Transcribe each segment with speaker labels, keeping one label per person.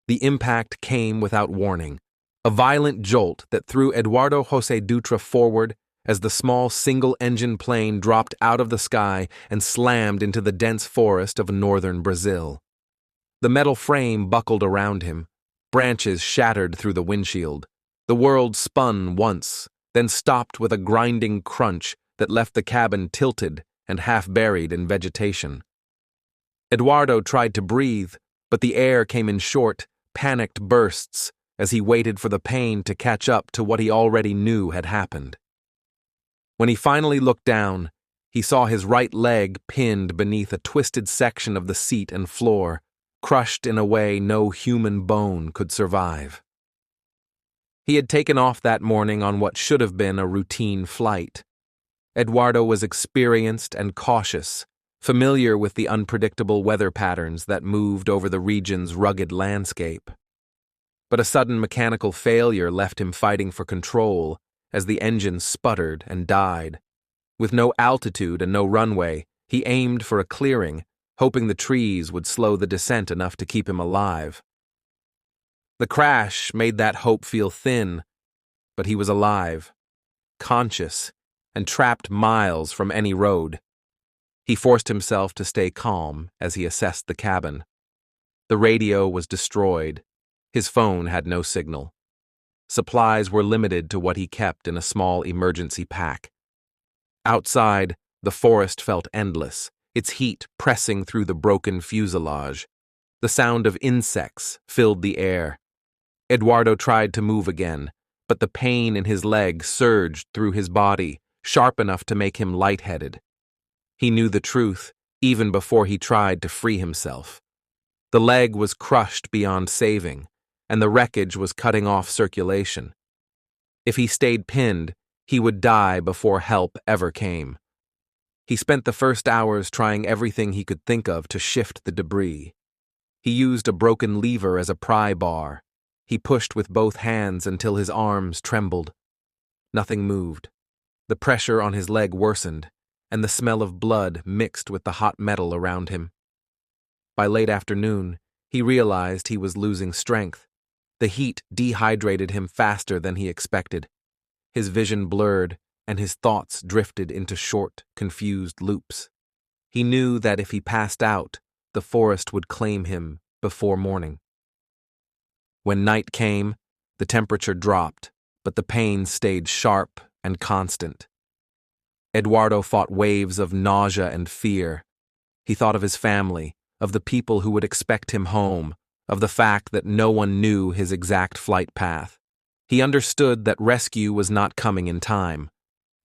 Speaker 1: The impact came without warning, a violent jolt that threw Eduardo José Dutra forward as the small single-engine plane dropped out of the sky and slammed into the dense forest of northern Brazil. The metal frame buckled around him, branches shattered through the windshield. The world spun once, then stopped with a grinding crunch that left the cabin tilted and half buried in vegetation. Eduardo tried to breathe, but the air came in short, panicked bursts as he waited for the pain to catch up to what he already knew had happened. When he finally looked down, he saw his right leg pinned beneath a twisted section of the seat and floor, crushed in a way no human bone could survive. He had taken off that morning on what should have been a routine flight. Eduardo was experienced and cautious, familiar with the unpredictable weather patterns that moved over the region's rugged landscape. But a sudden mechanical failure left him fighting for control as the engine sputtered and died. With no altitude and no runway, he aimed for a clearing, hoping the trees would slow the descent enough to keep him alive. The crash made that hope feel thin, but he was alive, conscious, and trapped miles from any road. He forced himself to stay calm as he assessed the cabin. The radio was destroyed. His phone had no signal. Supplies were limited to what he kept in a small emergency pack. Outside, the forest felt endless, its heat pressing through the broken fuselage. The sound of insects filled the air. Eduardo tried to move again, but the pain in his leg surged through his body, sharp enough to make him lightheaded. He knew the truth even before he tried to free himself. The leg was crushed beyond saving, and the wreckage was cutting off circulation. If he stayed pinned, he would die before help ever came. He spent the first hours trying everything he could think of to shift the debris. He used a broken lever as a pry bar. He pushed with both hands until his arms trembled. Nothing moved. The pressure on his leg worsened, and the smell of blood mixed with the hot metal around him. By late afternoon, he realized he was losing strength. The heat dehydrated him faster than he expected. His vision blurred, and his thoughts drifted into short, confused loops. He knew that if he passed out, the forest would claim him before morning. When night came, the temperature dropped, but the pain stayed sharp and constant. Eduardo fought waves of nausea and fear. He thought of his family, of the people who would expect him home, of the fact that no one knew his exact flight path. He understood that rescue was not coming in time.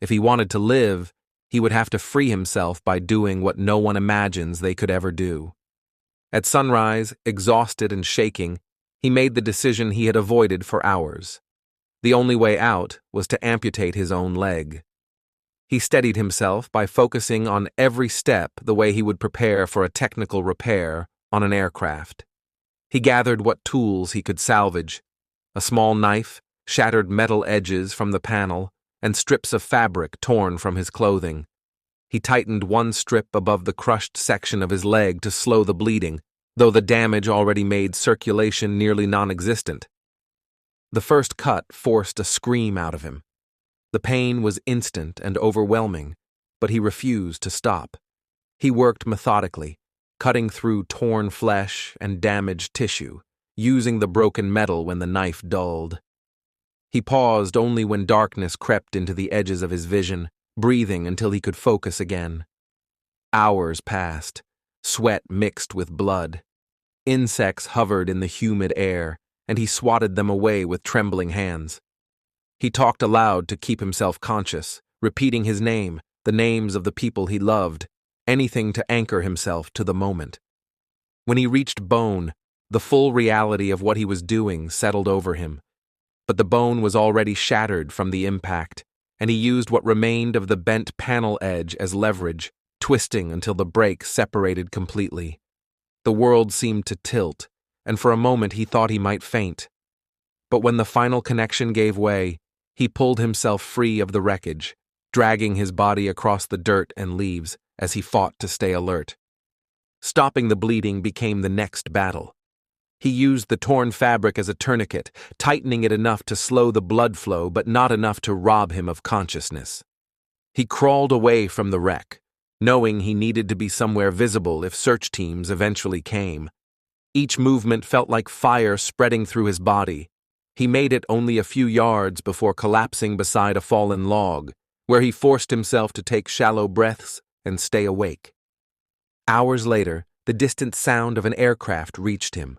Speaker 1: If he wanted to live, he would have to free himself by doing what no one imagines they could ever do. At sunrise, exhausted and shaking, he made the decision he had avoided for hours. The only way out was to amputate his own leg. He steadied himself by focusing on every step the way he would prepare for a technical repair on an aircraft. He gathered what tools he could salvage: a small knife, shattered metal edges from the panel, and strips of fabric torn from his clothing. He tightened one strip above the crushed section of his leg to slow the bleeding, though the damage already made circulation nearly non-existent. The first cut forced a scream out of him. The pain was instant and overwhelming, but he refused to stop. He worked methodically, cutting through torn flesh and damaged tissue, using the broken metal when the knife dulled. He paused only when darkness crept into the edges of his vision, breathing until he could focus again. Hours passed, sweat mixed with blood. Insects hovered in the humid air, and he swatted them away with trembling hands. He talked aloud to keep himself conscious, repeating his name, the names of the people he loved, anything to anchor himself to the moment. When he reached bone, the full reality of what he was doing settled over him. But the bone was already shattered from the impact, and he used what remained of the bent panel edge as leverage, twisting until the break separated completely. The world seemed to tilt, and for a moment he thought he might faint. But when the final connection gave way, he pulled himself free of the wreckage, dragging his body across the dirt and leaves as he fought to stay alert. Stopping the bleeding became the next battle. He used the torn fabric as a tourniquet, tightening it enough to slow the blood flow but not enough to rob him of consciousness. He crawled away from the wreck, knowing he needed to be somewhere visible if search teams eventually came. Each movement felt like fire spreading through his body. He made it only a few yards before collapsing beside a fallen log, where he forced himself to take shallow breaths and stay awake. Hours later, the distant sound of an aircraft reached him.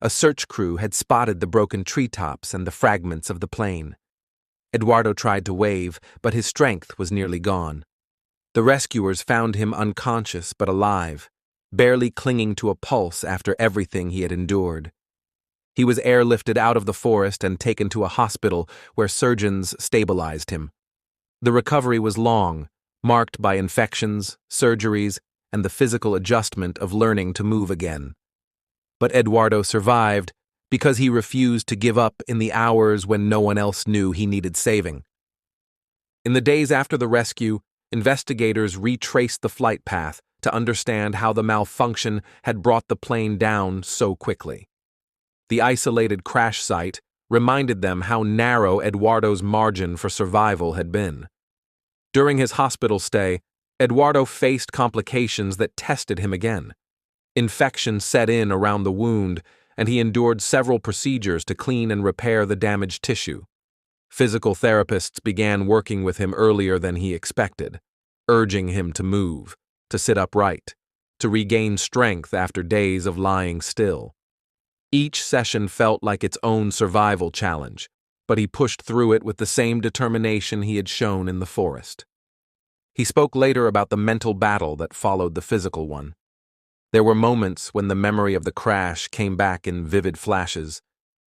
Speaker 1: A search crew had spotted the broken treetops and the fragments of the plane. Eduardo tried to wave, but his strength was nearly gone. The rescuers found him unconscious but alive, barely clinging to a pulse after everything he had endured. He was airlifted out of the forest and taken to a hospital where surgeons stabilized him. The recovery was long, marked by infections, surgeries, and the physical adjustment of learning to move again. But Eduardo survived because he refused to give up in the hours when no one else knew he needed saving. In the days after the rescue, investigators retraced the flight path to understand how the malfunction had brought the plane down so quickly. The isolated crash site reminded them how narrow Eduardo's margin for survival had been. During his hospital stay, Eduardo faced complications that tested him again. Infection set in around the wound, and he endured several procedures to clean and repair the damaged tissue. Physical therapists began working with him earlier than he expected, urging him to move, to sit upright, to regain strength after days of lying still. Each session felt like its own survival challenge, but he pushed through it with the same determination he had shown in the forest. He spoke later about the mental battle that followed the physical one. There were moments when the memory of the crash came back in vivid flashes,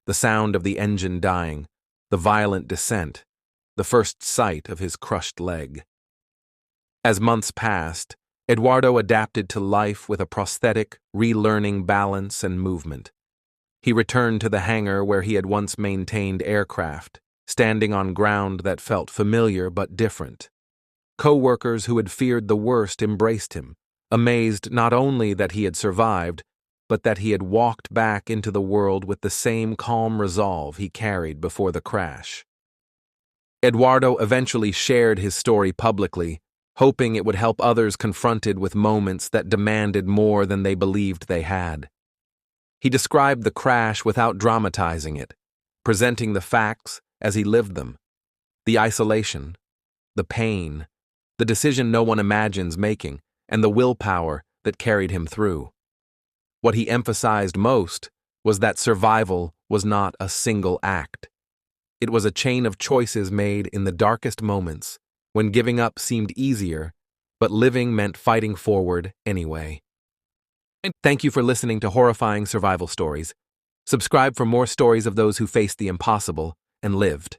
Speaker 1: the sound of the engine dying, the violent descent, the first sight of his crushed leg. As months passed, Eduardo adapted to life with a prosthetic, relearning balance and movement. He returned to the hangar where he had once maintained aircraft, standing on ground that felt familiar but different. Co-workers who had feared the worst embraced him, amazed not only that he had survived, but that he had walked back into the world with the same calm resolve he carried before the crash. Eduardo eventually shared his story publicly, hoping it would help others confronted with moments that demanded more than they believed they had. He described the crash without dramatizing it, presenting the facts as he lived them. The isolation, the pain, the decision no one imagines making, and the willpower that carried him through. What he emphasized most was that survival was not a single act. It was a chain of choices made in the darkest moments, when giving up seemed easier, but living meant fighting forward anyway. And thank you for listening to Horrifying Survival Stories. Subscribe for more stories of those who faced the impossible and lived.